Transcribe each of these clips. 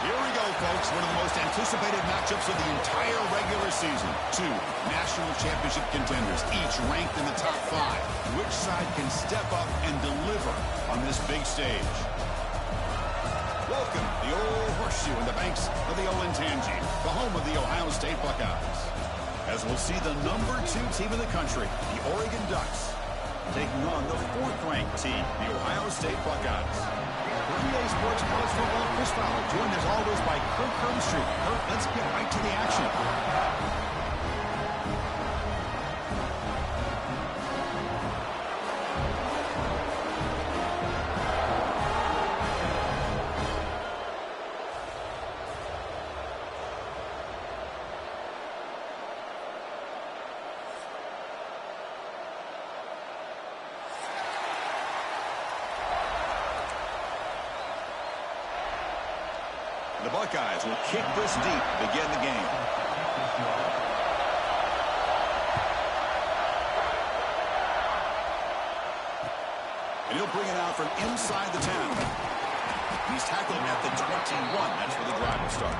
Here we go, folks. One of the most anticipated matchups of the entire regular season. Two national championship contenders, each ranked in the top 5. Which side can step up and deliver on this big stage? Welcome, the old horseshoe in the banks of the Olentangy, the home of the Ohio State Buckeyes. As we'll see the number 2 team in the country, the Oregon Ducks, taking on the 4th-ranked team, the Ohio State Buckeyes. EA Sports College Football, Chris Fowler, joined as always by Kirk Herbstreit. Kirk, let's get right to the action. The Buckeyes will kick this deep to begin the game. And he'll bring it out from inside the 10. He's tackled at the 21. That's where the drive will start.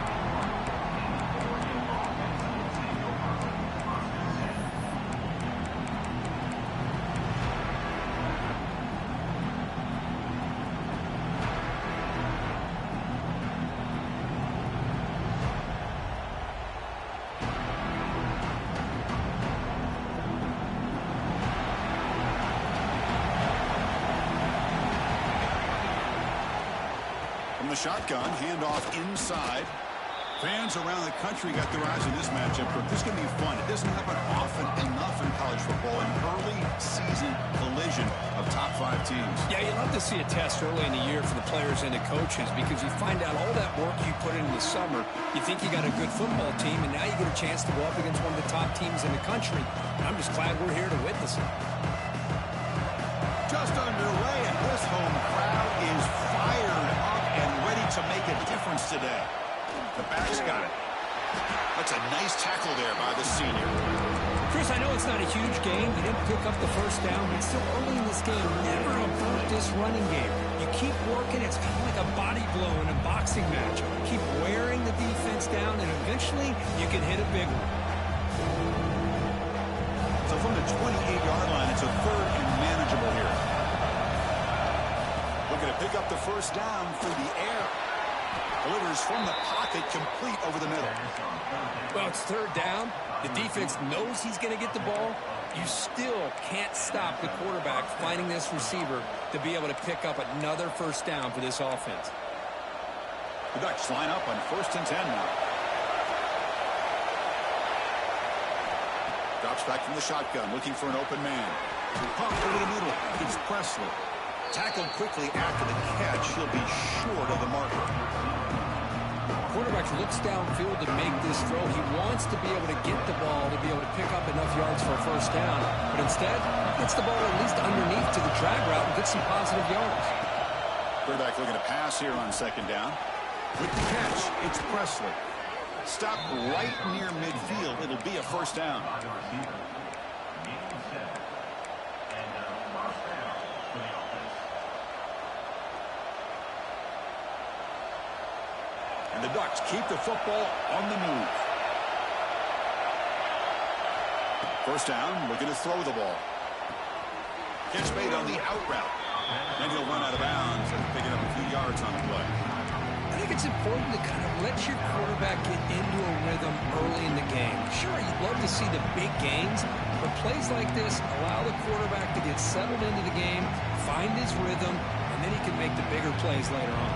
From the shotgun, handoff inside. Fans around the country got their eyes on this matchup. This is going to be fun. It doesn't happen often enough in college football, an early season collision of top 5 teams. Yeah, you love to see a test early in the year for the players and the coaches because you find out all that work you put in the summer. You think you got a good football team, and now you get a chance to go up against one of the top teams in the country. And I'm just glad we're here to witness it. Just underway, and this home crowd is fired up and ready to make a difference today. The back's got it. That's a nice tackle there by the senior. Chris, I know it's not a huge game. You didn't pick up the first down, but still early in this game, never avert this running game. You keep working. It's kind of like a body blow in a boxing match. Keep wearing the defense down, and eventually you can hit a big one. So from the 28-yard line, it's a 3rd and manageable here. Looking to pick up the first down through the air. Delivers from the pocket, complete over the middle. Well, it's 3rd down. The defense knows he's going to get the ball. You still can't stop the quarterback finding this receiver to be able to pick up another first down for this offense. The Ducks line up on 1st and 10 now. Drops back from the shotgun, looking for an open man. Pump over the middle. It's Presley. Tackled quickly after the catch. He'll be short of the marker. Quarterback looks downfield to make this throw. He wants to be able to get the ball to be able to pick up enough yards for a first down. But instead, gets the ball at least underneath to the drag route and gets some positive yards. Quarterback looking to pass here on 2nd down. With the catch, it's Presley. Stopped right near midfield. It'll be a first down. And the Ducks keep the football on the move. First down, looking to throw the ball. Catch made on the out route. Then he'll run out of bounds and picking up a few yards on the play. I think it's important to kind of let your quarterback get into a rhythm early in the game. Sure, you'd love to see the big gains, but plays like this allow the quarterback to get settled into the game, find his rhythm, and then he can make the bigger plays later on.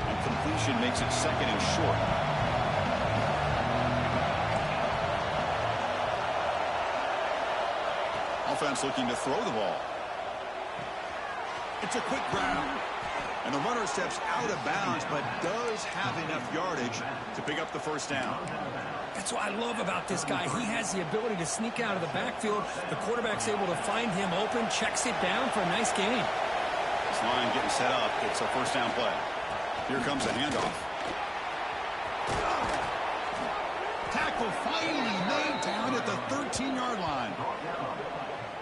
And completion makes it 2nd and short. Offense looking to throw the ball. It's a quick grab. And the runner steps out of bounds, but does have enough yardage to pick up the first down. That's what I love about this guy. He has the ability to sneak out of the backfield. The quarterback's able to find him open, checks it down for a nice gain. This line getting set up. It's a first down play. Here comes a handoff. Tackle finally made down at the 13-yard line.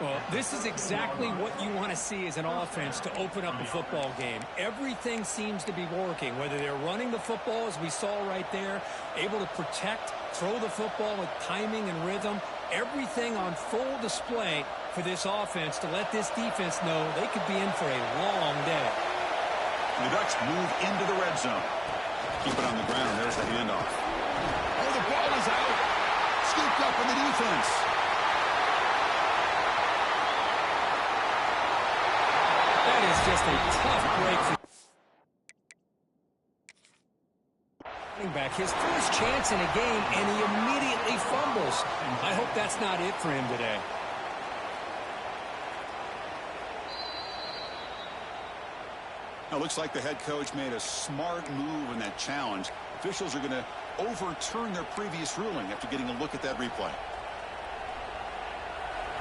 Well, this is exactly what you want to see as an offense to open up a football game. Everything seems to be working, whether they're running the football, as we saw right there, able to protect, throw the football with timing and rhythm. Everything on full display for this offense to let this defense know they could be in for a long day. The Ducks move into the red zone. Keep it on the ground. There's the handoff. Oh, the ball is out. Scooped up in the defense. That is just a tough break for running back. His first chance in a game, and he immediately fumbles. I hope that's not it for him today. Now, looks like the head coach made a smart move in that challenge. Officials are going to overturn their previous ruling after getting a look at that replay.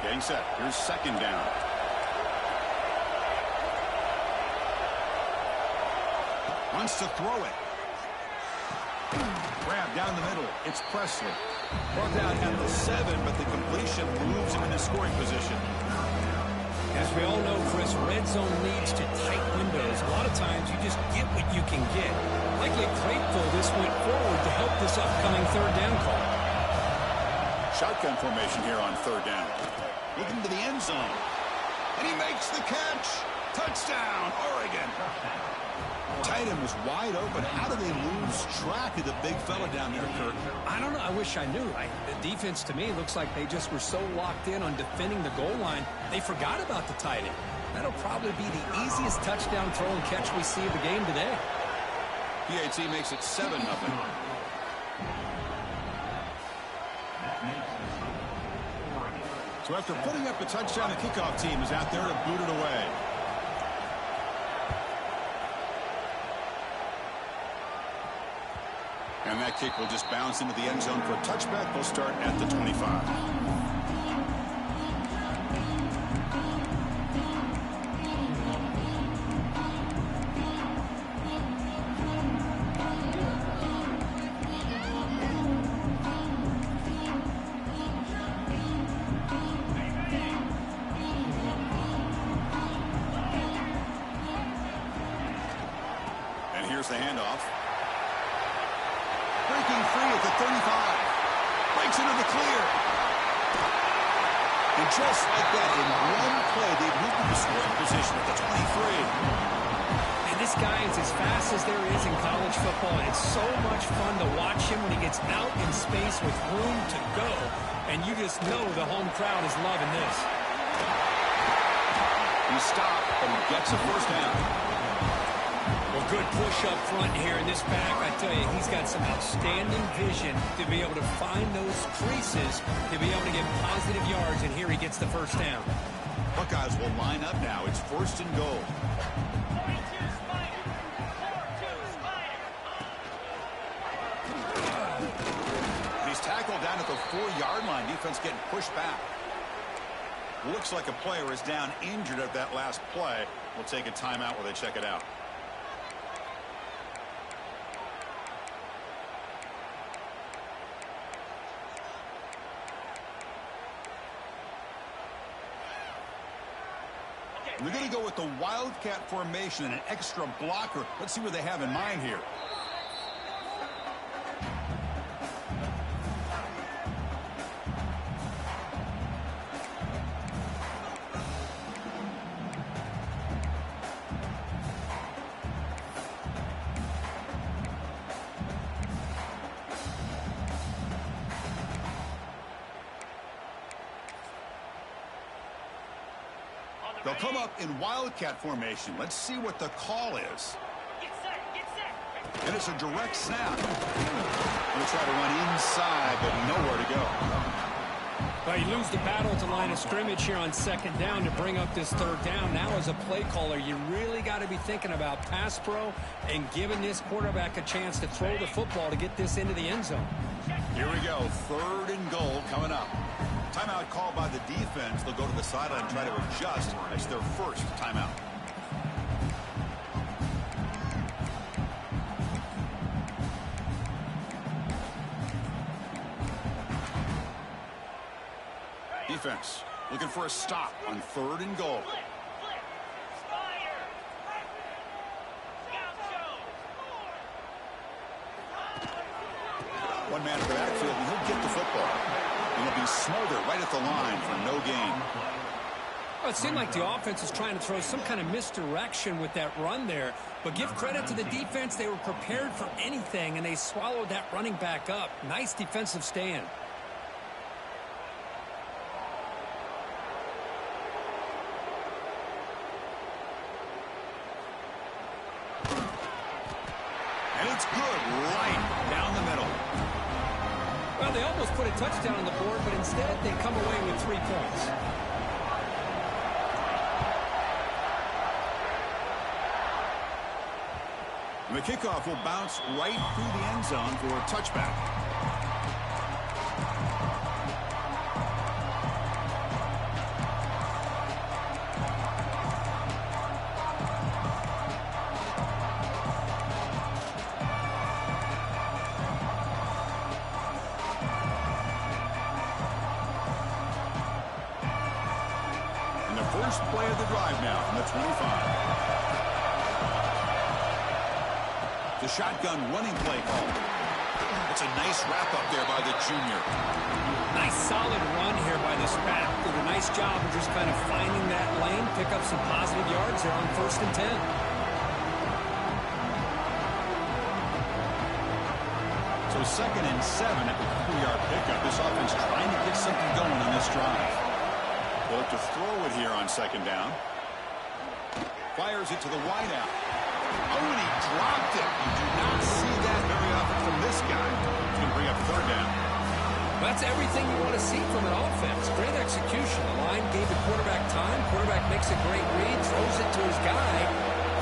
Getting set. Here's second down. Wants to throw it. Grab down the middle. It's Presley. Brought down at the 7, but the completion moves him into scoring position. As we all know, Chris, red zone leads to tight windows. A lot of times you just get what you can get. Likely grateful this went forward to help this upcoming third down call. Shotgun formation here on third down. Looking to the end zone. And he makes the catch. Touchdown, Oregon. Tight end was wide open. How do they lose track of the big fella down there, Kirk? I don't know. I wish I knew. The defense, to me, looks like they just were so locked in on defending the goal line, they forgot about the tight end. That'll probably be the easiest touchdown throw and catch we see of the game today. PAT makes it 7-0. So after putting up a touchdown, the kickoff team is out there to boot it away. And that kick will just bounce into the end zone for a touchback. They'll start at the 25. And here's the handoff. Breaking free at the 35. Breaks into the clear. And just like that, in one play, they've moved into scoring position at the 23. And this guy is as fast as there is in college football, and it's so much fun to watch him when he gets out in space with room to go. And you just know the home crowd is loving this. He stopped, but he gets a first down. Well, good push up front here in this back. I tell you, he's got some outstanding vision to be able to find those creases, to be able to get positive yards, and here he gets the first down. Buckeyes will line up now. It's first and goal. He's tackled down at the 4-yard line. Defense getting pushed back. Looks like a player is down injured at that last play. We'll take a timeout while they check it out. They're going to go with the Wildcat formation and an extra blocker. Let's see what they have in mind here. They'll come up in Wildcat formation. Let's see what the call is. Get set, get set. And it's a direct snap. We'll try to run inside, but nowhere to go. Well, you lose the battle at the line of scrimmage here on second down to bring up this third down. Now, as a play caller, you really got to be thinking about pass pro and giving this quarterback a chance to throw the football to get this into the end zone. Here we go. Third and goal coming up. Timeout called by the defense. They'll go to the sideline and try to adjust. It's their first timeout. Defense looking for a stop on 3rd and goal. Flip. Spider. Scout show. One man in the backfield, and he'll get the football. And he'll be smothered right at the line for no gain. Well, it seemed like the offense was trying to throw some kind of misdirection with that run there. But give credit to the defense. They were prepared for anything, and they swallowed that running back up. Nice defensive stand. And it's good right down the middle. Well, they almost put a touchdown on the board, but instead they come away with 3 points. And the kickoff will bounce right through the end zone for a touchback. And the first play of the drive now from the 25. The shotgun running play call. It's a nice wrap-up there by the junior. Nice solid run here by this back. Did a nice job of just kind of finding that lane, pick up some positive yards there on 1st and 10. So 2nd and 7 at the 3-yard pickup. This offense trying to get something going on this drive. They'll have to throw it here on 2nd down. Fires it to the wideout. Oh, and he dropped it. You do not see that very often from this guy. He's going to bring up 3rd down. That's everything you want to see from an offense. Great execution. The line gave the quarterback time. Quarterback makes a great read, throws it to his guy.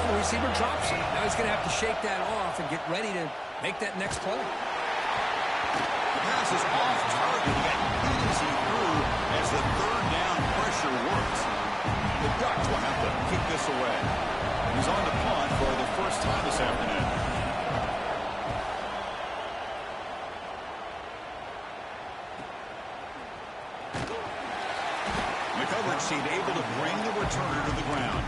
The receiver drops it. Now he's going to have to shake that off and get ready to make that next play. The pass is off target. He got easy through as the 3rd down pressure works. The Ducks will have to kick this away. He's on the punt for the first time this afternoon. The coverage team able to bring the returner to the ground.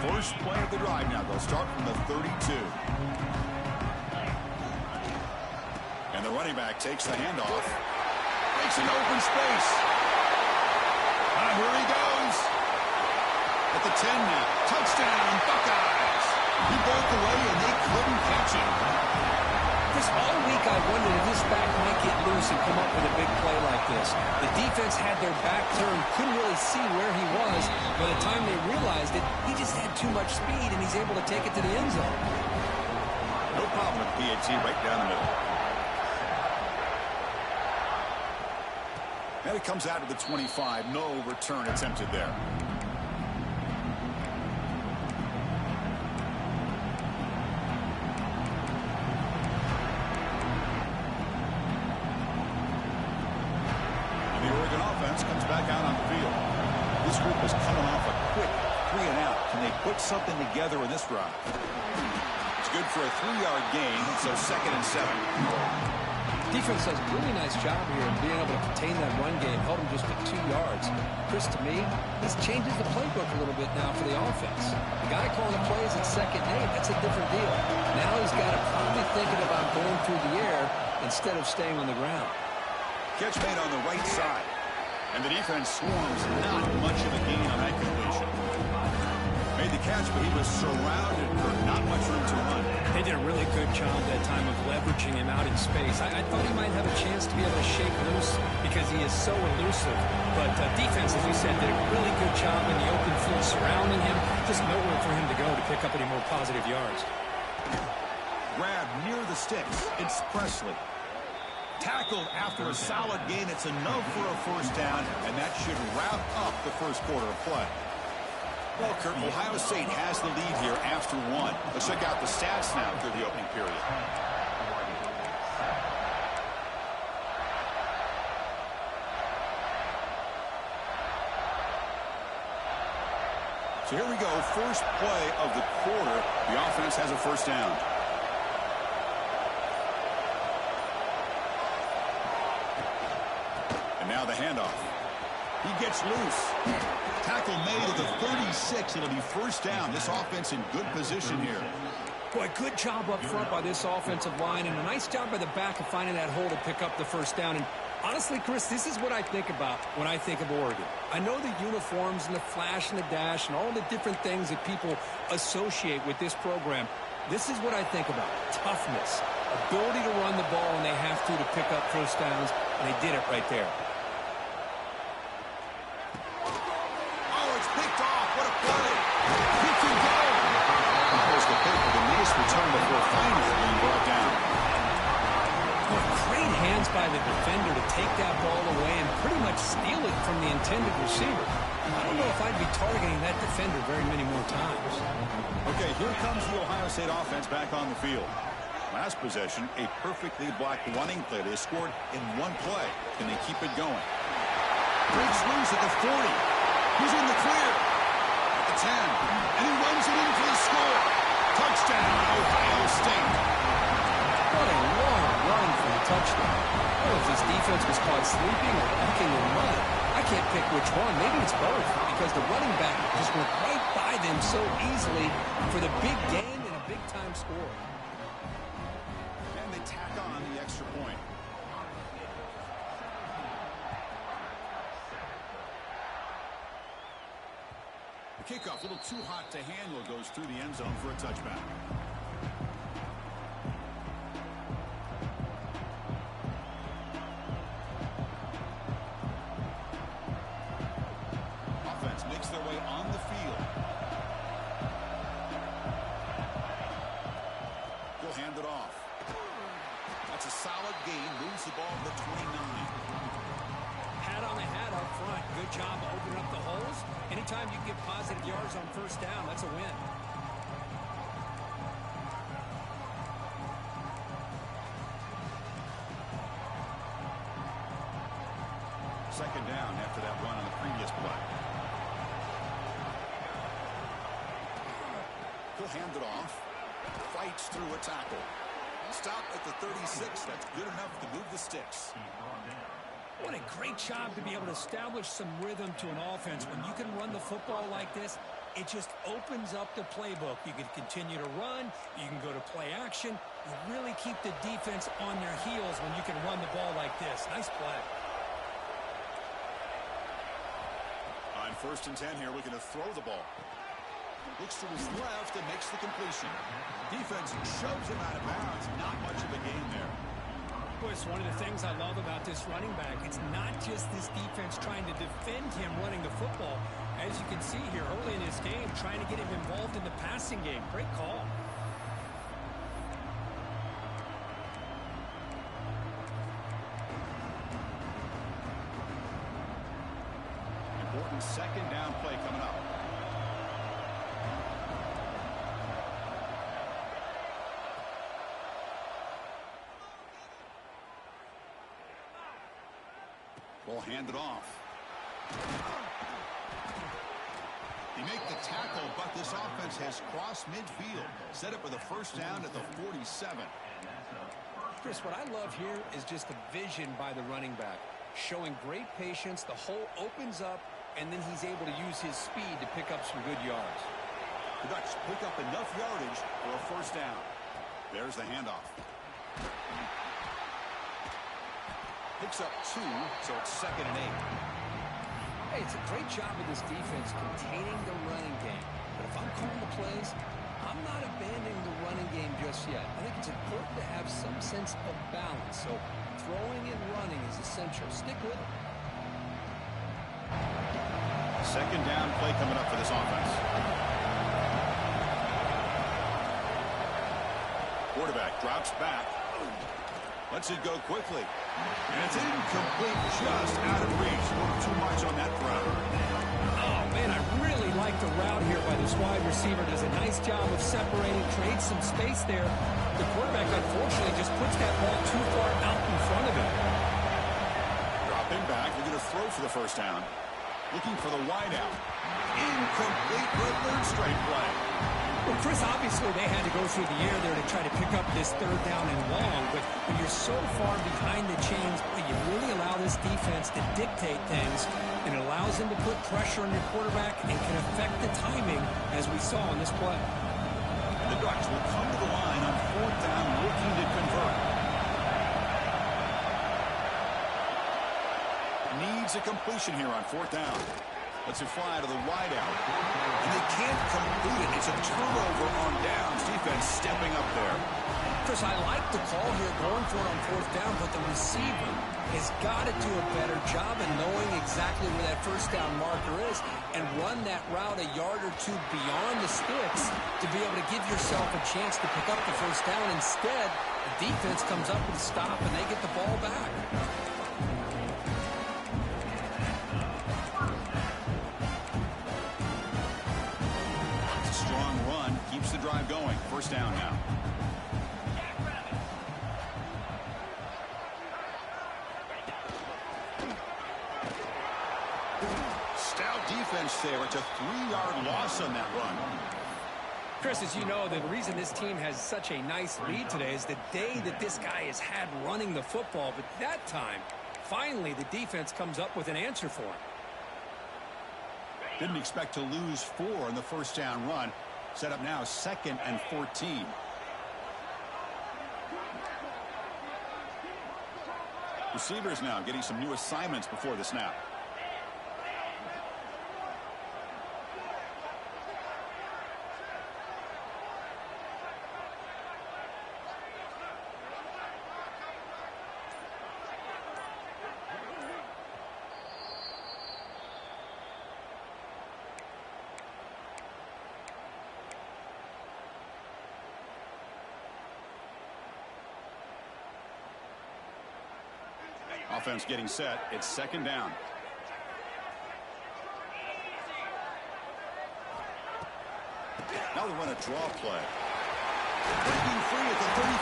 First play of the drive now. They'll start from the 32. And the running back takes the handoff. Makes an open space. And here he goes. At the 10 now. Touchdown, Buckeyes. He broke away and they couldn't catch him. This all week I wondered if this back might get loose and come up with a big play like this. The defense had their back turned, couldn't really see where he was. By the time they realized it, he just had too much speed, and he's able to take it to the end zone. No problem with PAT right down the middle. And it comes out of the 25. No return attempted there. Comes back out on the field. This group is coming off a quick 3 and out. Can they put something together in this drive? It's good for a 3-yard gain, so 2nd and 7. Defense does a really nice job here of being able to contain that run game, held him just at 2 yards. Chris, to me, this changes the playbook a little bit now for the offense. The guy calling the plays at 2nd and 8, that's a different deal. Now he's got to probably thinking about going through the air instead of staying on the ground. Catch made on the right side. And the defense swarms not much of a gain on that completion. Made the catch, but he was surrounded for not much room to run. They did a really good job that time of leveraging him out in space. I thought he might have a chance to be able to shake loose because he is so elusive. But defense, as we said, did a really good job in the open field surrounding him. Just nowhere for him to go to pick up any more positive yards. Grab near the sticks. It's Presley. Tackled after a solid gain. It's enough for a first down, and that should wrap up the first quarter of play. Well, Kurt, Ohio State has the lead here after 1. Let's check out the stats now through the opening period. So here we go, first play of the quarter. The offense has a first down. And now the handoff. He gets loose. Tackle made at the 36. It'll be first down. This offense in good position here. Boy, good job up front by this offensive line, and a nice job by the back of finding that hole to pick up the first down. And honestly, Chris, this is what I think about when I think of Oregon. I know the uniforms and the flash and the dash and all the different things that people associate with this program. This is what I think about. Toughness, ability to run the ball when they have to pick up first downs, and they did it right there. Oh, it's picked off. What a play. He can go. Almost a pick with a nice return before finally being brought down. Well, great hands by the defender to take that ball away and pretty much steal it from the intended receiver. I don't know if I'd be targeting that defender very many more times. Okay, here comes the Ohio State offense back on the field. Last possession, a perfectly blocked running play. They scored in one play. Can they keep it going? Breaks loose at the 40. He's in the clear. At the 10. And he runs it in for the score. Touchdown, Ohio State. What a long run for the touchdown. I don't know if this defense was caught sleeping or looking or what. I can't pick which one. Maybe it's both, because the running back just went right by them so easily for the big gain and a big-time score. And they tack on the extra point. The kickoff, a little too hot to handle, goes through the end zone for a touchback. Offense makes their way on the field. He'll hand it off. That's a solid gain. Moves the ball to the 29. Hat on the hat up front. Good job opening up the holes. Anytime you can get positive yards on first down, that's a win. Second down after that run on the previous play. He'll hand it off. Fights through a tackle. Stop at the 36. That's good enough to move the sticks. What a great job to be able to establish some rhythm to an offense. When you can run the football like this, it just opens up the playbook. You can continue to run. You can go to play action. You really keep the defense on their heels when you can run the ball like this. Nice play. On 1st and 10 here, looking to throw the ball. Looks to his left and makes the completion. Defense shoves him out of bounds. Not much of a gain there. Boy, it's one of the things I love about this running back. It's not just this defense trying to defend him running the football. As you can see here early in this game, trying to get him involved in the passing game. Great call. Important second down play coming up. Ball handed off. He make the tackle, but this offense has crossed midfield. Set up with a first down at the 47. Chris, what I love here is just the vision by the running back. Showing great patience, the hole opens up, and then he's able to use his speed to pick up some good yards. The Ducks pick up enough yardage for a first down. There's the handoff. Picks up 2, so it's 2nd and 8. Hey, it's a great job of this defense containing the running game. But if I'm calling the plays, I'm not abandoning the running game just yet. I think it's important to have some sense of balance. So throwing and running is essential. Stick with it. Second down play coming up for this offense. Quarterback drops back. Lets it go quickly. And it's incomplete, just out of reach. A little too much on that throw. Oh, man, I really like the route here by this wide receiver. Does a nice job of separating, creates some space there. The quarterback, unfortunately, just puts that ball too far out in front of him. Dropping back, we're going to throw for the first down. Looking for the wideout. Incomplete for a third straight play. Well, Chris, obviously they had to go through the air there to try to pick up this third down and long, but when you're so far behind the chains, you really allow this defense to dictate things, and it allows them to put pressure on your quarterback and can affect the timing, as we saw in this play. The Ducks will come to the line on fourth down, looking to convert. Needs a completion here on fourth down. Lets it fly to the wideout. And they can't complete it. It's a turnover on downs. Defense stepping up there. Chris, I like the call here going for it on fourth down, but the receiver has got to do a better job of knowing exactly where that first down marker is and run that route a yard or two beyond the sticks to be able to give yourself a chance to pick up the first down. Instead, the defense comes up with a stop and they get the ball back. Keeps the drive going. First down now. Stout defense there. It's a 3-yard loss on that run. Chris, as you know, the reason this team has such a nice lead today is the day that this guy has had running the football. But that time, finally, the defense comes up with an answer for him. Didn't expect to lose 4 on the first down run. Set up now 2nd and 14. Receivers now getting some new assignments before the snap. Offense getting set. It's 2nd down. Now they run a draw play. Breaking free at the 35.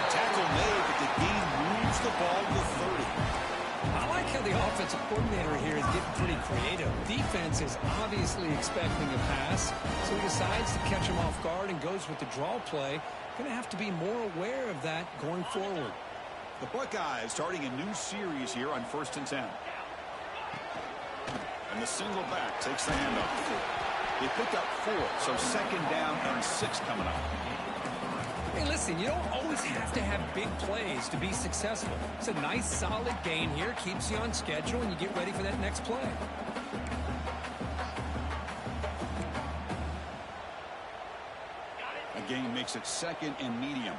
Tackle made, but the game moves the ball to the 30. I like how the offensive coordinator here is getting pretty creative. Defense is obviously expecting a pass, so he decides to catch him off guard and goes with the draw play. Going to have to be more aware of that going forward. The Buckeyes starting a new series here on 1st and 10. And the single back takes the handoff. They pick up 4, so 2nd down and 6 coming up. Hey, listen, you don't always have to have big plays to be successful. It's a nice, solid gain here. Keeps you on schedule, and you get ready for that next play. A gain makes it 2nd and medium.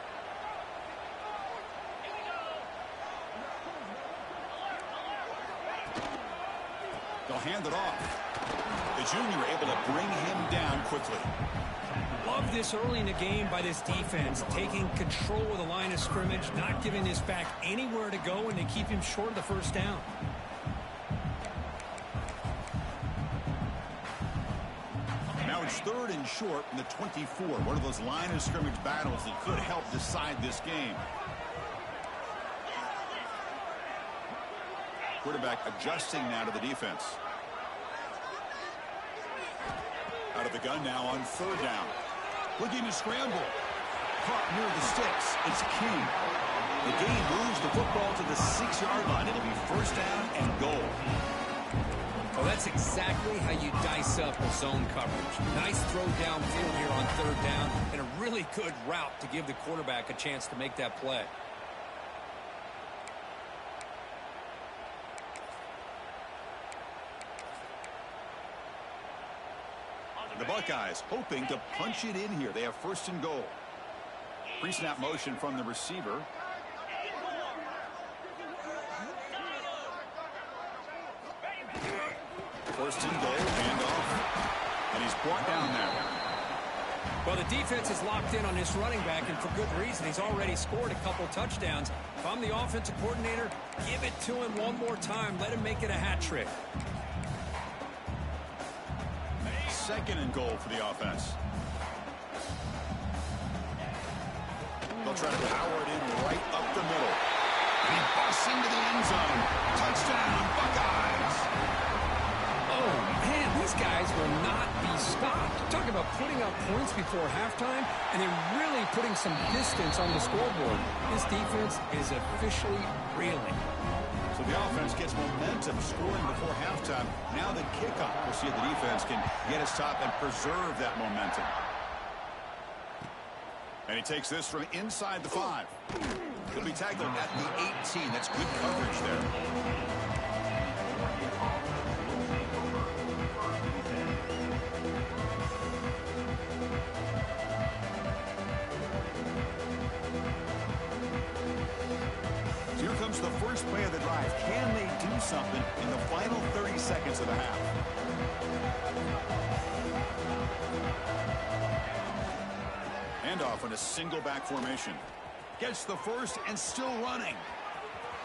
They'll hand it off. The junior able to bring him down quickly. Love this early in the game by this defense, taking control of the line of scrimmage, not giving this back anywhere to go, and they keep him short of the first down. Now it's 3rd and short from the 24. One of those line of scrimmage battles that could help decide this game. Quarterback adjusting now to the defense. Out of the gun now on 3rd down. Looking to scramble. Caught near the sticks. It's King. The game moves the football to the 6-yard line. It'll be 1st down and goal. Well, that's exactly how you dice up a zone coverage. Nice throw downfield here on 3rd down, and a really good route to give the quarterback a chance to make that play. The Buckeyes hoping to punch it in here. They have 1st and goal. Pre-snap motion from the receiver. 1st and goal, handoff. And he's brought down there. Well, the defense is locked in on this running back, and for good reason. He's already scored a couple touchdowns. If I'm the offensive coordinator, give it to him one more time. Let him make it a hat trick. 2nd and goal for the offense. They'll try to power it in right up the middle. And he busts into the end zone. Touchdown, Buckeyes. Man, these guys will not be stopped. Talk about putting up points before halftime and then really putting some distance on the scoreboard. This defense is officially reeling. So the offense gets momentum scoring before halftime. Now the kickoff. We'll see if the defense can get a stop and preserve that momentum. And he takes this from inside the 5. He'll be tackled at the 18. That's good coverage there. So here comes the first play of the drive. Can they do something in the final 30 seconds of the half? Handoff in a single back formation. Gets the first and still running.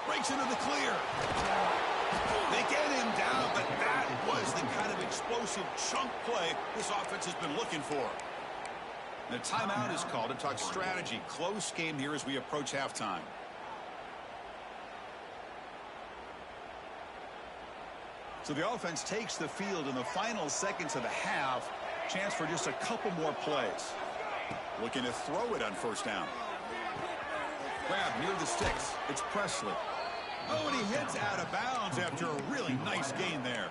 Breaks into the clear. They get him down, but that was the kind of explosive chunk play this offense has been looking for. And a timeout is called to talk strategy. Close game here as we approach halftime. So the offense takes the field in the final seconds of the half. Chance for just a couple more plays. Looking to throw it on first down. Grab near the sticks. It's Presley. Oh, and he hits out of bounds after a really nice gain there.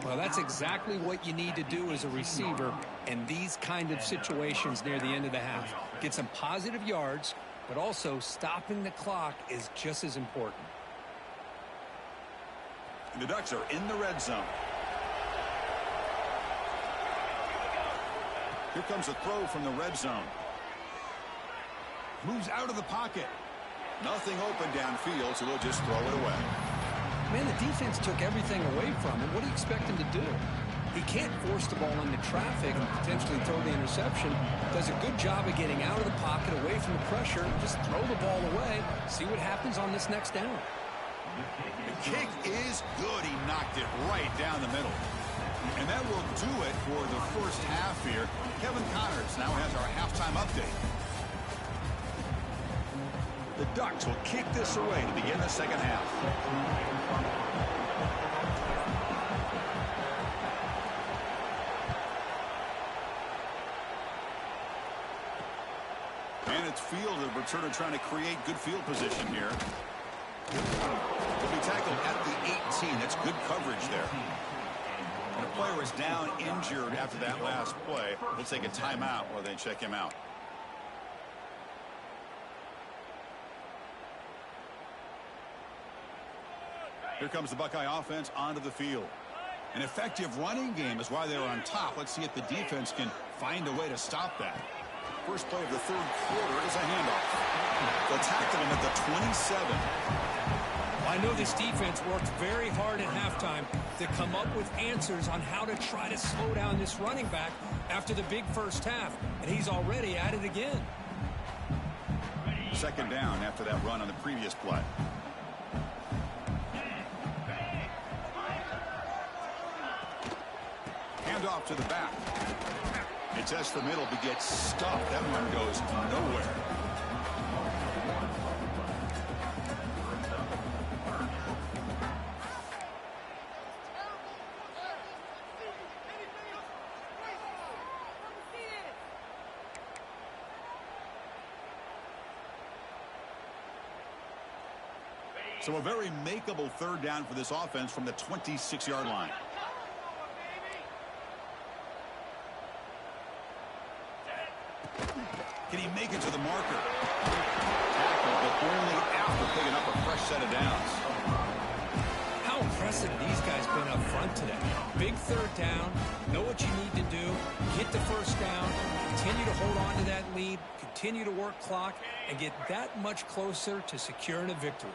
Well, that's exactly what you need to do as a receiver in these kind of situations near the end of the half. Get some positive yards, but also stopping the clock is just as important. And the Ducks are in the red zone. Here comes a throw from the red zone. Moves out of the pocket. Nothing open downfield, so he'll just throw it away. Man, the defense took everything away from him. What do you expect him to do? He can't force the ball into traffic and potentially throw the interception. Does a good job of getting out of the pocket, away from the pressure, just throw the ball away, see what happens on this next down. The kick is good. He knocked it right down the middle. And that will do it for the first half here. Kevin Connors now has our halftime update. The Ducks will kick this away to begin the second half. And it's field. The returner trying to create good field position here. Will be tackled at the 18. That's good coverage there. And the player is down injured after that last play. We'll take a timeout while they check him out. Here comes the Buckeye offense onto the field. An effective running game is why they're on top. Let's see if the defense can find a way to stop that. First play of the third quarter is a handoff. They'll tackle him at the 27. I know this defense worked very hard at halftime to come up with answers on how to try to slow down this running back after the big first half, and he's already at it again. Second down after that run on the previous play. Handoff to the back. It tests the middle but gets stuffed. That one goes nowhere. So a very makeable third down for this offense from the 26-yard line. Can he make it to the marker? Tackle, but only after picking up a fresh set of downs. How impressive these guys been up front today. Big third down, know what you need to do, get the first down, continue to hold on to that lead, continue to work clock, and get that much closer to securing a victory.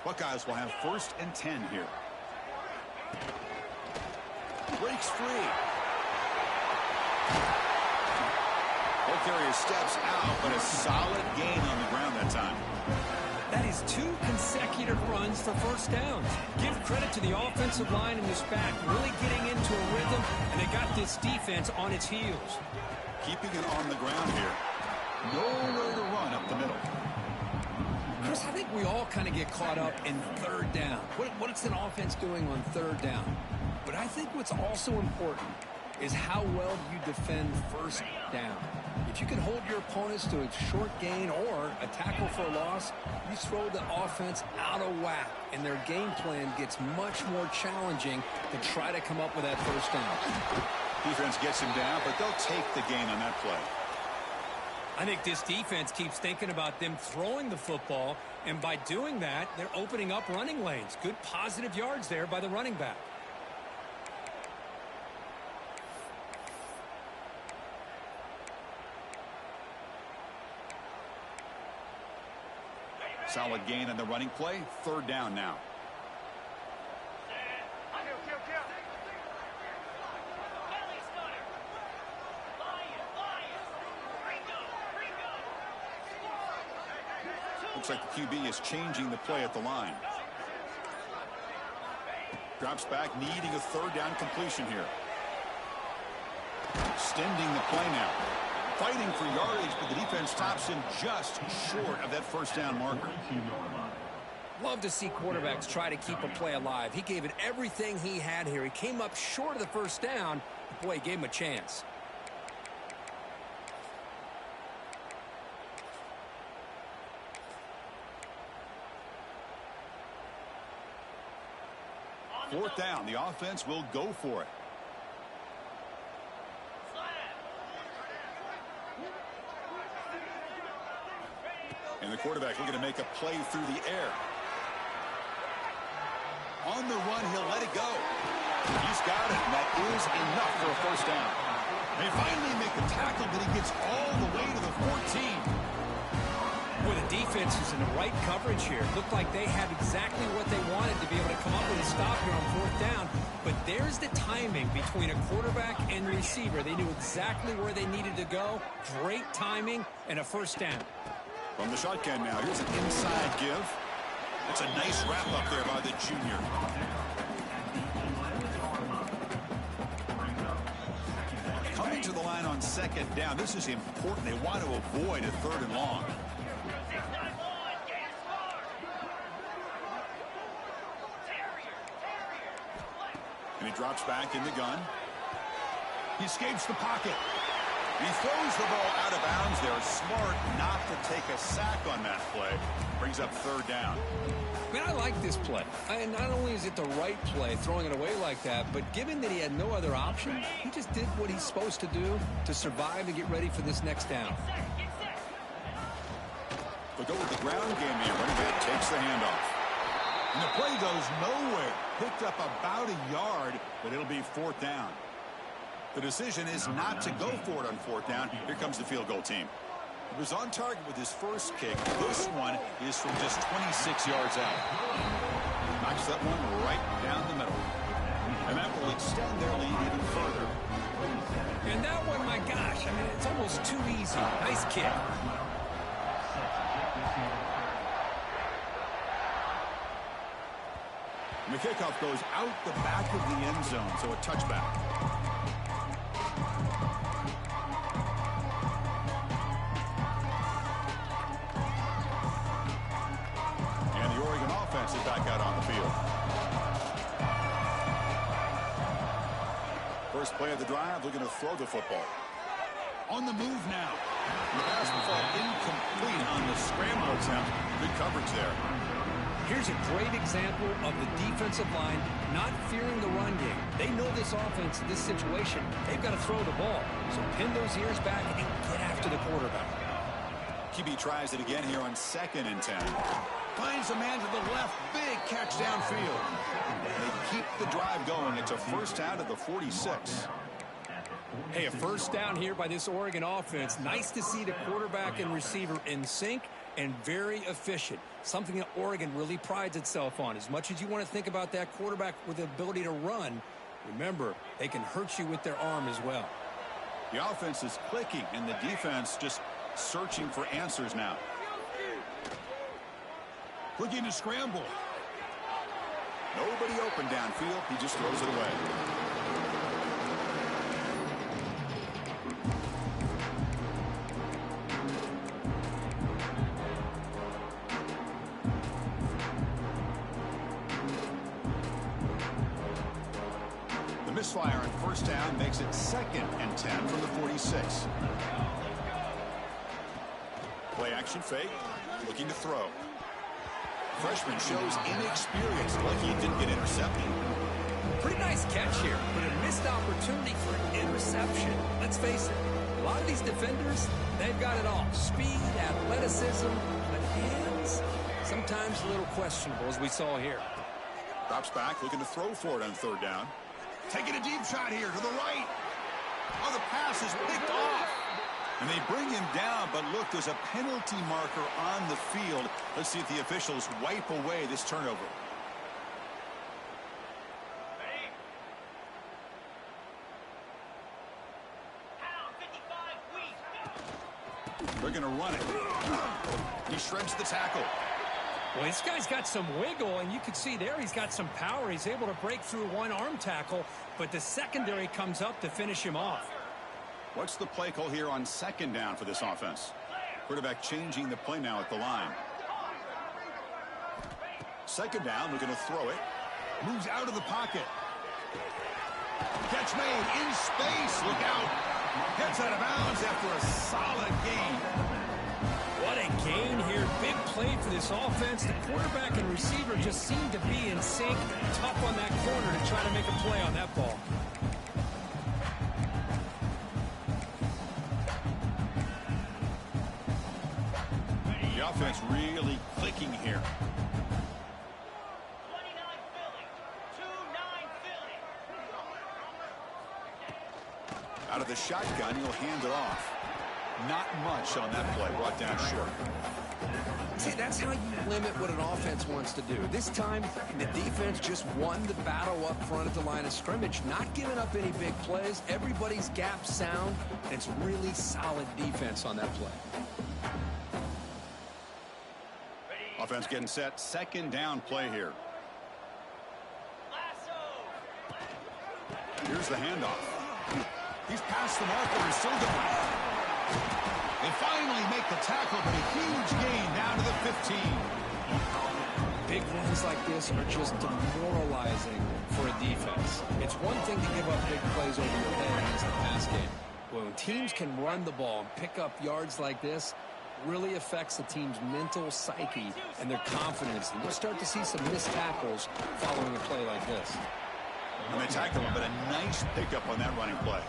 Buckeyes will have 1st and 10 here. Breaks free. Ball carrier steps out, but a solid gain on the ground that time. That is 2 consecutive runs for first downs. Give credit to the offensive line in this back, really getting into a rhythm, and they got this defense on its heels. Keeping it on the ground here. Nowhere to run up the middle. Chris, I think we all kind of get caught up in third down. What's an offense doing on third down? But I think what's also important is how well you defend first down. If you can hold your opponents to a short gain or a tackle for a loss, you throw the offense out of whack, and their game plan gets much more challenging to try to come up with that first down. Defense gets him down, but they'll take the gain on that play. I think this defense keeps thinking about them throwing the football, and by doing that, they're opening up running lanes. Good positive yards there by the running back. Solid gain on the running play. Third down now. Looks like the QB is changing the play at the line. Drops back, needing a third down completion here. Extending the play now. Fighting for yardage, but the defense stops him just short of that first down marker. Love to see quarterbacks try to keep a play alive. He gave it everything he had here. He came up short of the first down. Boy, he gave him a chance. Fourth down, the offense will go for it. And the quarterback looking to make a play through the air. On the run, he'll let it go. He's got it, and that is enough for a first down. They finally make the tackle, but he gets all the way to the 14. Boy, the defense is in the right coverage here. Looked like they had exactly what they wanted to be able to come up with a stop here on fourth down. But there's the timing between a quarterback and the receiver. They knew exactly where they needed to go. Great timing and a first down. From the shotgun now, here's an inside give. It's a nice wrap up there by the junior. Coming to the line on second down. This is important. They want to avoid a third and long. And he drops back in the gun. He escapes the pocket. He throws the ball out of bounds there. Smart not to take a sack on that play. Brings up third down. Man, I like this play. And not only is it the right play, throwing it away like that, but given that he had no other option, he just did what he's supposed to do to survive and get ready for this next down. But go with the ground game here. Running back takes the handoff. And the play goes nowhere. Picked up about a yard, but it'll be fourth down. The decision is not to go for it on fourth down. Here comes the field goal team. He was on target with his first kick. This one is from just 26 yards out. Knocks that one right down the middle. And that will extend their lead even further. And that one, my gosh, I mean, it's almost too easy. Nice kick. And the kickoff goes out the back of the end zone, so a touchback. And the Oregon offense is back out on the field. First play of the drive, looking to throw the football. On the move now. The pass will fall incomplete on the scramble attempt. Good coverage there. Here's a great example of the defensive line not fearing the run game. They know this offense, this situation, they've got to throw the ball. So pin those ears back and get after the quarterback. QB tries it again here on 2nd and 10. Finds a man to the left. Big catch downfield. They keep the drive going. It's a first down to the 46. Hey, a first down here by this Oregon offense. Nice to see the quarterback and receiver in sync and very efficient. Something that Oregon really prides itself on. As much as you want to think about that quarterback with the ability to run, remember, they can hurt you with their arm as well. The offense is clicking, and the defense just searching for answers now. Looking to scramble. Nobody open downfield. He just throws it away. misfire on first down makes it 2nd and 10 from the 46. Play action fake, looking to throw. Freshman shows inexperience, like he didn't get intercepted. Pretty nice catch here, but a missed opportunity for an interception. Let's face it, a lot of these defenders, they've got it all. Speed, athleticism, but hands, sometimes a little questionable, as we saw here. Drops back, looking to throw for it on 3rd down. Taking a deep shot here to the right. Oh, the pass is picked off. And they bring him down, but look, there's a penalty marker on the field. Let's see if the officials wipe away this turnover. They're going to run it. He shreds the tackle. Well, this guy's got some wiggle, and you can see there he's got some power. He's able to break through one arm tackle, but the secondary comes up to finish him off. What's the play call here on 2nd down for this offense? Quarterback changing the play now at the line. 2nd down, looking to throw it. Moves out of the pocket. Catch made in space. Look out. Heads out of bounds after a solid gain. What a gain here. Big play for this offense. The quarterback and receiver just seem to be in sync. Tough on that corner to try to make a play on that ball. The offense really clicking here. 29 Philly. 2-9 Philly. Out of the shotgun, he'll hand it off. Not much on that play, brought down short. See, that's how you limit what an offense wants to do. This time, the defense just won the battle up front at the line of scrimmage, not giving up any big plays. Everybody's gap sound, and it's really solid defense on that play. Offense getting set. 2nd down play here. Here's the handoff. He's past the marker and still going. They finally make the tackle, but a huge gain down to the 15. Big runs like this are just demoralizing for a defense. It's one thing to give up big plays over your head against the pass game. But when teams can run the ball and pick up yards like this, really affects the team's mental psyche and their confidence. And we'll start to see some missed tackles following a play like this. And they tackle him, but a nice pickup on that running play.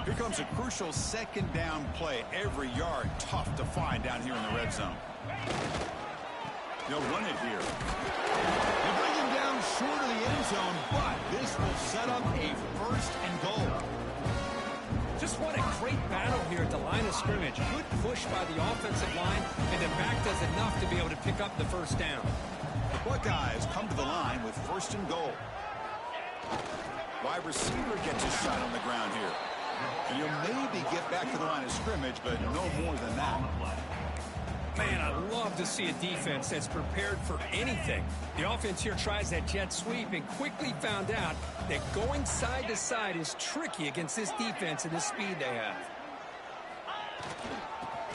Here comes a crucial 2nd down play. Every yard tough to find down here in the red zone. They'll run it here. They bring him down short of the end zone, but this will set up a 1st and goal. Just what a great battle here at the line of scrimmage. Good push by the offensive line, and the back does enough to be able to pick up the 1st down. The Buckeyes come to the line with 1st and goal. Wide receiver gets a shot on the ground here. And you'll maybe get back to the line of scrimmage, but no more than that. Man, I love to see a defense that's prepared for anything. The offense here tries that jet sweep and quickly found out that going side to side is tricky against this defense and the speed they have.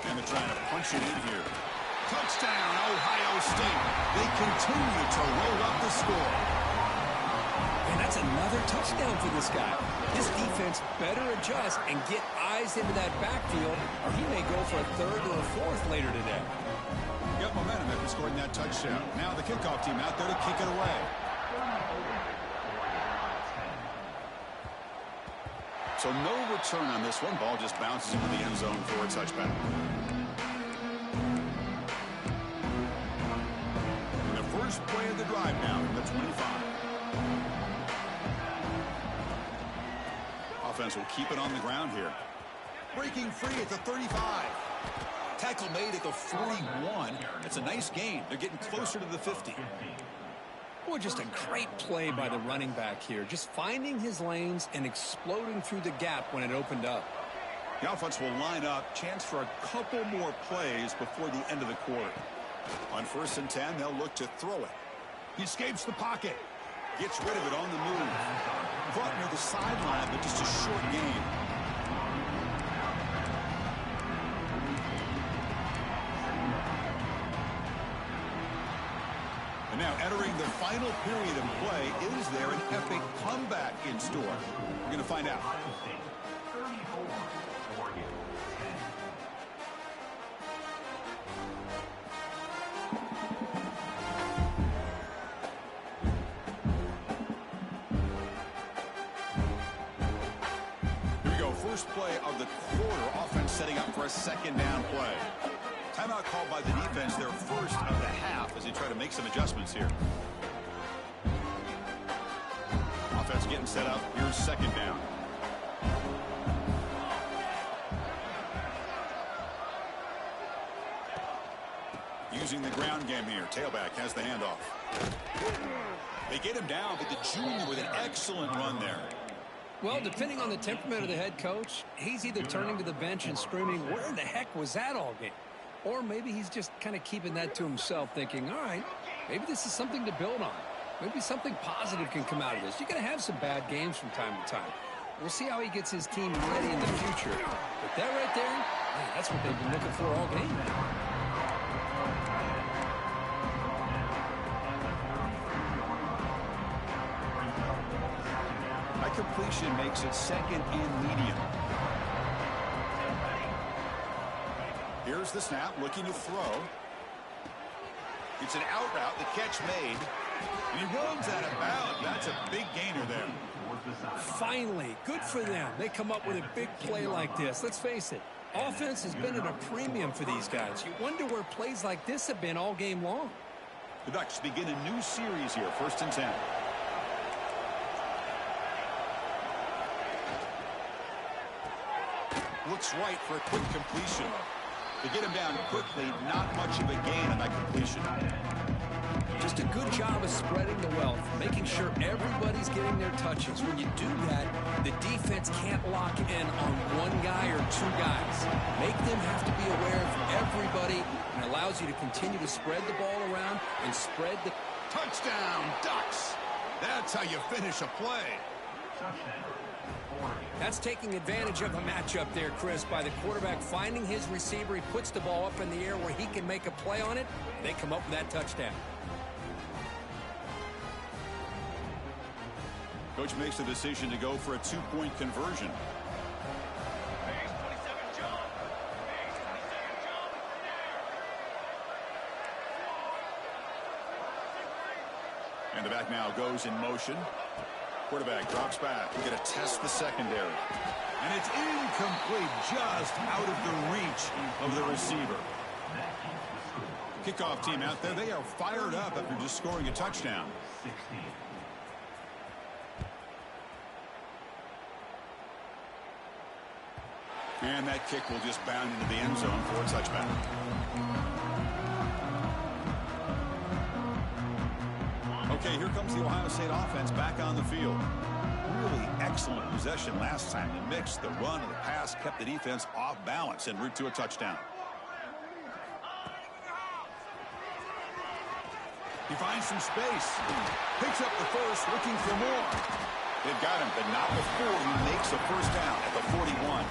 And they're trying to punch it in here. Touchdown, Ohio State. They continue to roll up the score. And that's another touchdown for this guy. This defense better adjust and get eyes into that backfield, or he may go for a 3rd or a 4th later today. Got momentum after scoring that touchdown. Now the kickoff team out there to kick it away. So no return on this one. Ball just bounces into the end zone for a touchback. And the first play of the drive now from the 25. Offense will keep it on the ground here. Breaking free at the 35. Tackle made at the 41. It's a nice gain. They're getting closer to the 50. Boy, just a great play by the running back here. Just finding his lanes and exploding through the gap when it opened up. The offense will line up. Chance for a couple more plays before the end of the quarter. On 1st and 10, they'll look to throw it. He escapes the pocket. Gets rid of it on the move. Caught near the sideline, but just a short gain. Now entering the final period of play, is there an epic comeback in store? We're going to find out. Here we go. First play of the quarter. Offense setting up for a second down play. Timeout called by the defense, their first of the half, as they try to make some adjustments here. Offense getting set up. Here's second down. Using the ground game here. Tailback has the handoff. They get him down, but the junior with an excellent run there. Well, depending on the temperament of the head coach, he's either turning to the bench and screaming, where the heck was that all game? Or maybe he's just kind of keeping that to himself, thinking, all right, maybe this is something to build on. Maybe something positive can come out of this. You're going to have some bad games from time to time. We'll see how he gets his team ready in the future. But that right there, man, that's what they've been looking for all game. That completion makes it second and medium. Here's the snap, looking to throw. It's an out route, the catch made. And he runs out of bounds. That's a big gainer there. Finally, good for them. They come up with a big play like this. Let's face it, offense has been at a premium for these guys. You wonder where plays like this have been all game long. The Ducks begin a new series here, 1st and 10. Looks right for a quick completion. They get him down quickly, not much of a gain on that completion. Just a good job of spreading the wealth, making sure everybody's getting their touches. When you do that, the defense can't lock in on one guy or two guys. Make them have to be aware of everybody, and allows you to continue to spread the ball around and spread the... Touchdown, Ducks! That's how you finish a play. That's taking advantage of a matchup there, Chris, by the quarterback finding his receiver. He puts the ball up in the air where he can make a play on it. They come up with that touchdown. Coach makes the decision to go for a 2-point conversion. And the back now goes in motion. Quarterback drops back. We're going to test the secondary. And it's incomplete, just out of the reach of the receiver. Kickoff team out there. They are fired up after just scoring a touchdown. And that kick will just bound into the end zone for a touchback. Okay, here comes the Ohio State offense back on the field. Really excellent possession last time. The mix, the run, and the pass kept the defense off balance en route to a touchdown. He finds some space. Picks up the first, looking for more. They've got him, but not before he makes a first down at the 41.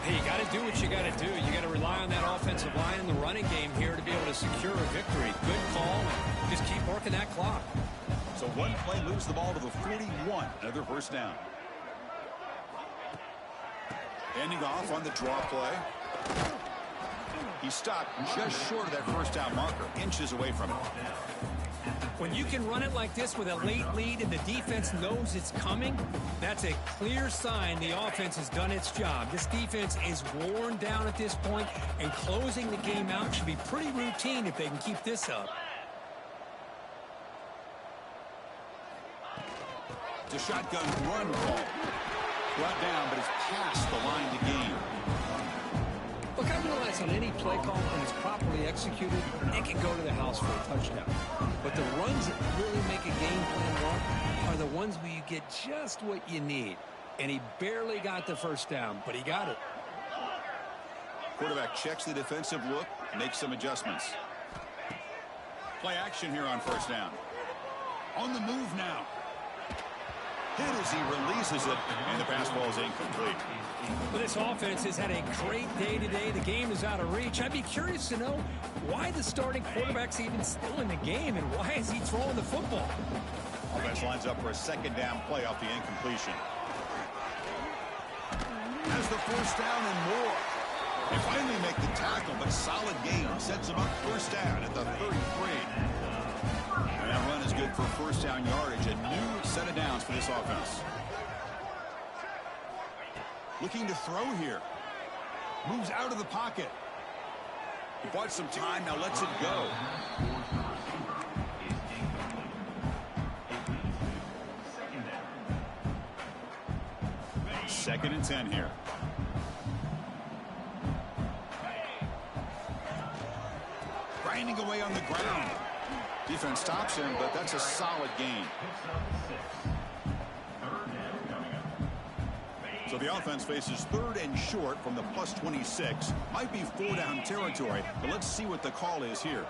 Hey, you got to do what you got to do. You got to rely on that offensive line in the running game here to be able to secure a victory. Good call. Just keep working that clock. So one play moves the ball to the 41. Another first down. Ending off on the draw play. He stopped just short of that first down marker, inches away from it. When you can run it like this with a late lead and the defense knows it's coming, that's a clear sign the offense has done its job. This defense is worn down at this point, and closing the game out should be pretty routine if they can keep this up. It's a shotgun run call. Brought down, but it's past the line to gain. Look, I realize on any play call, when it's properly executed, it can go to the house for a touchdown. But the runs that really make a game plan work are the ones where you get just what you need. And he barely got the first down, but he got it. Quarterback checks the defensive look, makes some adjustments. Play action here on first down. On the move now. hit as he releases it, and the pass ball is incomplete. Well, this offense has had a great day today. The game is out of reach. I'd be curious to know why the starting quarterback's even still in the game, and why is he throwing the football? Offense lines up for a second down play off the incompletion. Has the first down and more. They finally make the tackle, but solid gain sets them up first down at the 33. And that run is good for first down yardage. A new set of downs for this offense. Looking to throw here. Moves out of the pocket. He bought some time, now lets it go. Second and 10 here. Grinding away on the ground. Defense stops him, but that's a solid gain. So the offense faces third and short from the plus 26. Might be 4-down territory, but let's see what the call is here.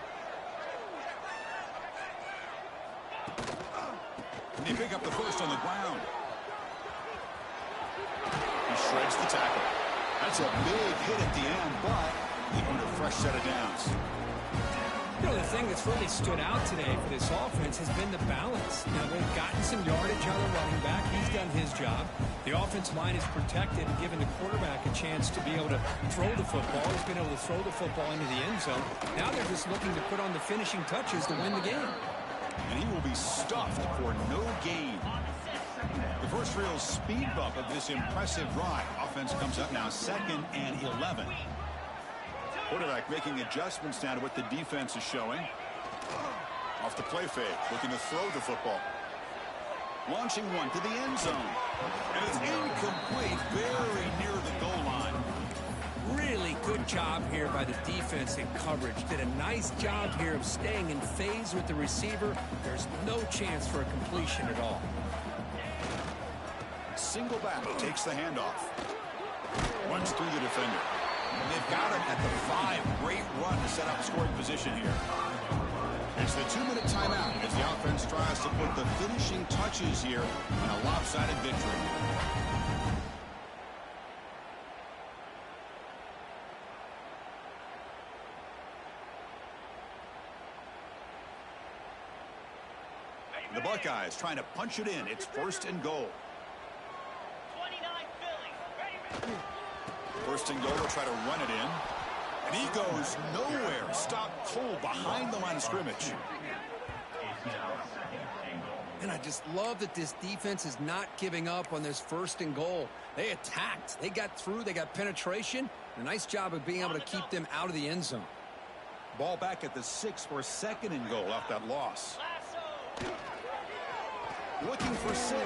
And they pick up the first on the ground. He shreds the tackle. That's a big hit at the end, but he earned a fresh set of downs. You know, the thing that's really stood out today for this offense has been the balance. Now, they've gotten some yardage out of the running back. He's done his job. The offensive line is protected and given the quarterback a chance to be able to throw the football. He's been able to throw the football into the end zone. Now they're just looking to put on the finishing touches to win the game. And he will be stuffed for no gain. The first real speed bump of this impressive drive. Offense comes up now 2nd and 11. Quarterback making adjustments now to what the defense is showing. Off the play fake, looking to throw the football. Launching one to the end zone. And it's incomplete, very near the goal line. Really good job here by the defense in coverage. Did a nice job here of staying in phase with the receiver. There's no chance for a completion at all. Single back takes the handoff. Runs through the defender. And they've got him at the 5. Great run to set up scoring position here. It's the 2-minute timeout as the offense tries to put the finishing touches here in a lopsided victory. The Buckeyes trying to punch it in. It's 1st and goal. 29 Philly. First and goal, they'll try to run it in. And he goes nowhere. Stopped cold behind the line of scrimmage. And I just love that this defense is not giving up on this 1st and goal. They attacked. They got through. They got penetration. A nice job of being able to keep them out of the end zone. Ball back at the 6 for 2nd and goal off that loss. Looking for 6.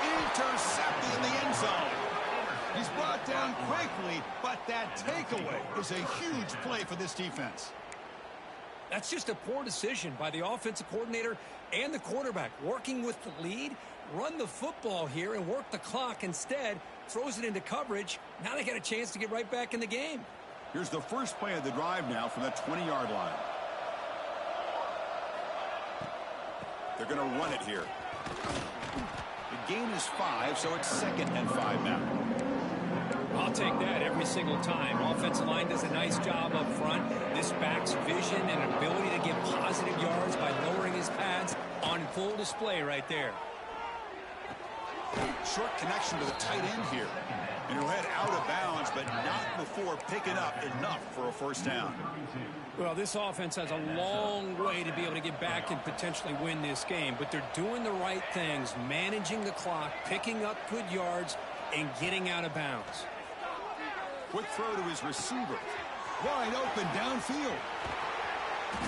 Intercepted in the end zone. He's brought down quickly, but that takeaway is a huge play for this defense. That's just a poor decision by the offensive coordinator and the quarterback. Working with the lead, run the football here and work the clock. Instead, throws it into coverage. Now they got a chance to get right back in the game. Here's the first play of the drive now from the 20-yard line. They're going to run it here. The gain is 5, so it's 2nd and 5 now. I'll take that every single time. Offensive line does a nice job up front. This back's vision and ability to get positive yards by lowering his pads on full display right there. Short connection to the tight end here. And he'll head out of bounds, but not before picking up enough for a first down. Well, this offense has a long way to be able to get back and potentially win this game, but they're doing the right things, managing the clock, picking up good yards, and getting out of bounds. Quick throw to his receiver. Wide open downfield.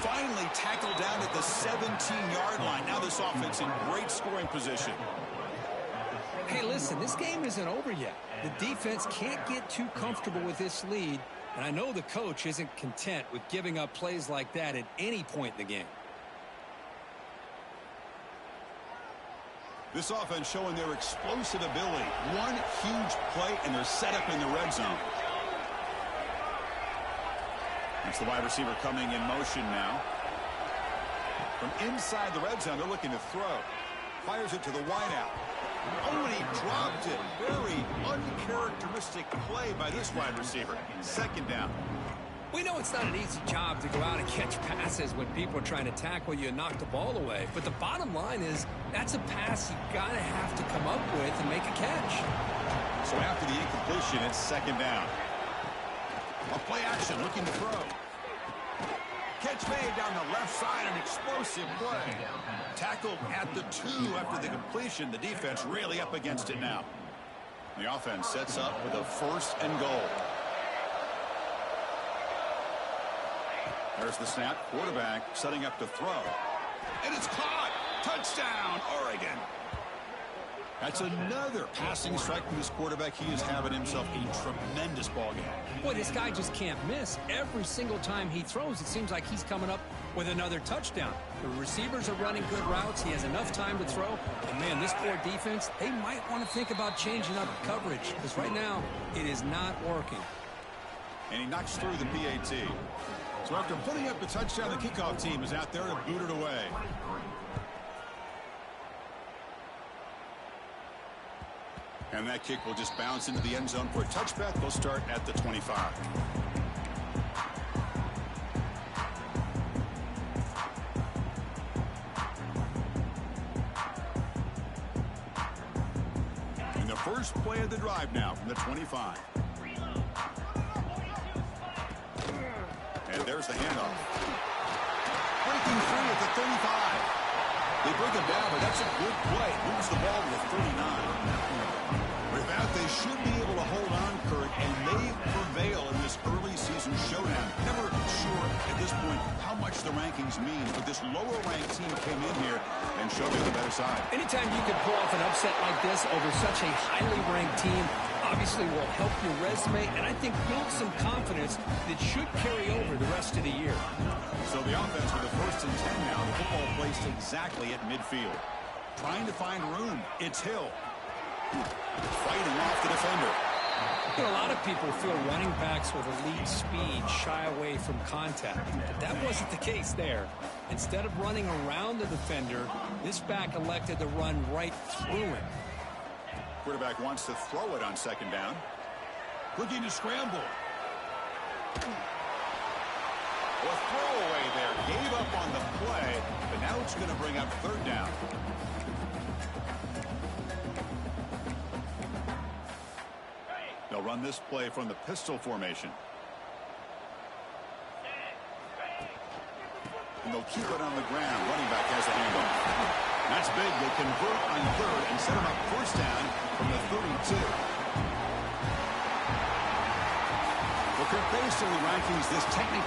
Finally tackled down at the 17-yard line. Now this offense in great scoring position. Hey, listen, this game isn't over yet. The defense can't get too comfortable with this lead, and I know the coach isn't content with giving up plays like that at any point in the game. This offense showing their explosive ability. One huge play, and they're set up in the red zone. That's the wide receiver coming in motion now. From inside the red zone, they're looking to throw. Fires it to the wideout. Oh, and he dropped it. Very uncharacteristic play by this wide receiver. Second down. We know it's not an easy job to go out and catch passes when people are trying to tackle you and knock the ball away. But the bottom line is that's a pass you got to have to come up with and make a catch. So after the incompletion, it's second down. A play action looking to throw. Catch made down the left side, an explosive play. Tackled at the 2 after the completion. The defense really up against it now. The offense sets up with a 1st and goal. There's the snap. Quarterback setting up to throw. And it's caught. Touchdown, Oregon. That's another passing strike from this quarterback. He is having himself a tremendous ball game. Boy, this guy just can't miss. Every single time he throws, it seems like he's coming up with another touchdown. The receivers are running good routes. He has enough time to throw. And, man, this poor defense, they might want to think about changing up coverage because right now it is not working. And he knocks through the PAT. So after putting up the touchdown, the kickoff team is out there to boot it away. And that kick will just bounce into the end zone for a touchback. They'll start at the 25. And the first play of the drive now from the 25. And there's the handoff. Breaking through at the 35. They break him down, but that's a good play. Moves the ball to the 39. With that, they should be able to hold on, Kurt, and they prevail in this early season showdown. Never sure at this point how much the rankings mean, but this lower-ranked team came in here and showed you the better side. Anytime you can pull off an upset like this over such a highly ranked team, obviously will help your resume, and I think build some confidence that should carry over the rest of the year. So the offense with the 1st and 10 now. The football placed exactly at midfield. Trying to find room. It's Hill. Fighting off the defender. You know, a lot of people feel running backs with elite speed shy away from contact. But that wasn't the case there. Instead of running around the defender, this back elected to run right through him. Quarterback wants to throw it on second down. Looking to scramble. A throwaway there. Gave up on the play, but now it's going to bring up third down. They'll run this play from the pistol formation. And they'll keep it on the ground. Running back has a handoff. That's big. They convert on third and set him up 1st down from the 32. Well, based on the rankings, this technically